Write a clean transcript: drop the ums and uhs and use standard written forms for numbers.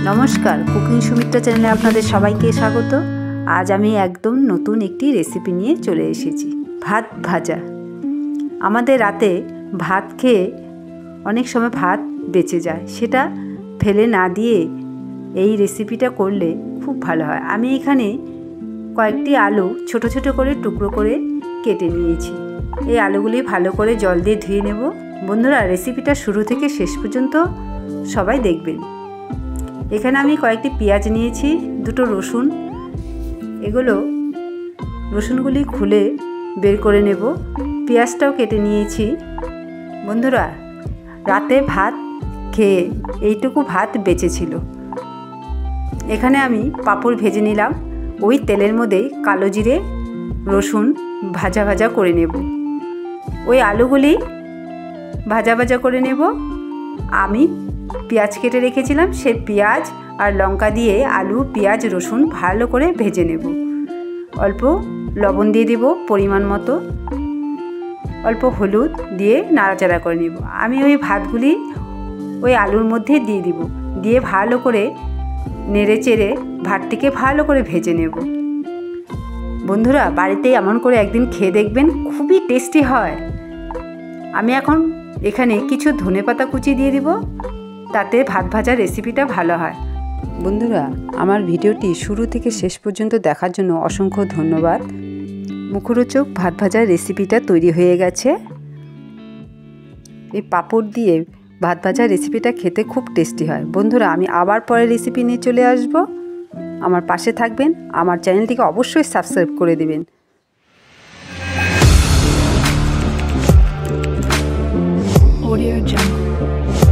নমস্কার, কুকিং সুমিত্রা চ্যানেলে আপনাদের সবাইকে স্বাগত। আজ আমি একদম নতুন একটি রেসিপি নিয়ে চলে এসেছি, ভাত ভাজা। আমাদের রাতে ভাত খেয়ে অনেক সময় ভাত বেঁচে যায়, সেটা ফেলে না দিয়ে এই রেসিপিটা করলে খুব ভালো হয়। আমি এখানে কয়েকটি আলু ছোট ছোট করে টুকরো করে কেটে নিয়েছি। এই আলুগুলি ভালো করে জল দিয়ে ধুয়ে নেব। বন্ধুরা, রেসিপিটা শুরু থেকে শেষ পর্যন্ত সবাই দেখবেন। এখানে আমি কয়েকটি পেঁয়াজ নিয়েছি, দুটো রসুন। এগুলো রসুনগুলি খুলে বের করে নেব। পেঁয়াজটাও কেটে নিয়েছি। বন্ধুরা, রাতে ভাত খেয়ে এইটুকু ভাত বেঁচেছিল। এখানে আমি পাঁপড় ভেজে নিলাম। ওই তেলের মধ্যেই কালো জিরে রসুন ভাজা ভাজা করে নেব। ওই আলুগুলি ভাজা ভাজা করে নেব। আমি পেঁয়াজ কেটে রেখেছিলাম, সেই পেঁয়াজ আর লঙ্কা দিয়ে আলু পেঁয়াজ রসুন ভালো করে ভেজে নেব। অল্প লবণ দিয়ে দেব পরিমাণ মতো, অল্প হলুদ দিয়ে নাড়াচাড়া করে নেব। আমি ওই ভাতগুলি ওই আলুর মধ্যে দিয়ে দিব, দিয়ে ভালো করে নেড়ে চেড়ে ভাতটিকে ভালো করে ভেজে নেব। বন্ধুরা, বাড়িতে এমন করে একদিন খেয়ে দেখবেন, খুবই টেস্টি হয়। আমি এখন এখানে কিছু ধনেপাতা কুচি দিয়ে দিব, তাতে ভাত ভাজা রেসিপিটা ভালো হয়। বন্ধুরা, আমার ভিডিওটি শুরু থেকে শেষ পর্যন্ত দেখার জন্য অসংখ্য ধন্যবাদ। মুখরোচক ভাত ভাজার রেসিপিটা তৈরি হয়ে গেছে। এই পাঁপড় দিয়ে ভাত ভাজা রেসিপিটা খেতে খুব টেস্টি হয়। বন্ধুরা, আমি আবার পরে রেসিপি নিয়ে চলে আসব। আমার পাশে থাকবেন, আমার চ্যানেলটিকে অবশ্যই সাবস্ক্রাইব করে দেবেন। Audio Jungle।